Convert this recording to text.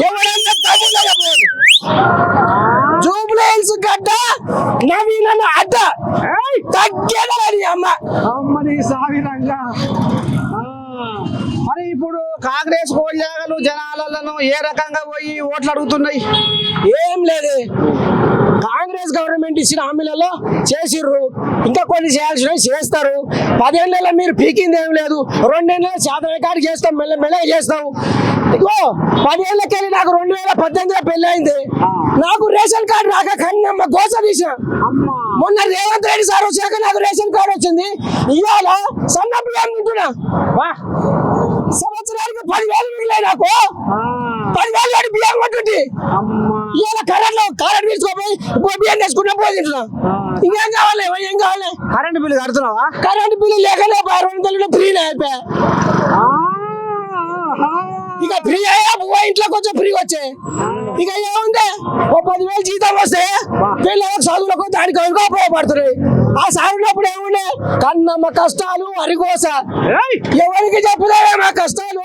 ఎవరన్నా జూబ్లీహిల్స్ గడ్డ నవీన అడ్డ తగ్గేదని అమ్మని సావిరంగా. మరి ఇప్పుడు కాంగ్రెస్ కోళ్ళను జనాలను ఏ రకంగా పోయి ఓట్లు అడుగుతున్నాయి? ఏం లేదు, కాంగ్రెస్ గవర్నమెంట్ ఇచ్చిన హామీలలో చేసిర్రు, ఇంకా కొన్ని చేయాల్సినవి చేస్తారు. 10 ఏళ్ళలో మీరు పీకింది ఏం లేదు, 2 ఏళ్ళ శాతం కాడికి చేస్తాం, మెల్లమెల్లగా చేస్తాం. ఇగో 10 ఏళ్ళకెళ్ళి నాకు 2018లో పెళ్లి అయింది, నాకు రేషన్ కార్డు రాక కన్నమ్మ గోస తీసిన. మొన్న రేవంత్ రెడ్డి సార్ వచ్చాక నాకు రేషన్ కార్డు వచ్చింది. ఇవాళ సన్న బియ్యం తింటున్నా, సంవత్సరానికి 10,000 మిగిలాయి నాకు. 10,000 బియ్యం కొట్టుంటి ఇవాళ కరెంట్ తీసుకోపోయి బియ్యం వేసుకుంటా పోతుంటున్నా. ఇంకేం కావాలి, ఏం కావాలి? కరెంట్ బిల్లు కడుతున్నావా? కరెంట్ బిల్లు లేకనే 200 ఫ్రీనే అయిపోయా. ఇక ఫ్రీ అయ్యా ఇంట్లో కొంచెం ఫ్రీ వచ్చాయి. ఇక ఏముంది, ఓ 10,000 జీతం వస్తే పిల్లలకు చదువులకు దానికి ఉపయోగపడుతున్నాయి. ఆ సాగునప్పుడు ఏముండే కన్నమ్మ కష్టాలు అరికోస ఎవరికి చెప్పుదామా కష్టాలు.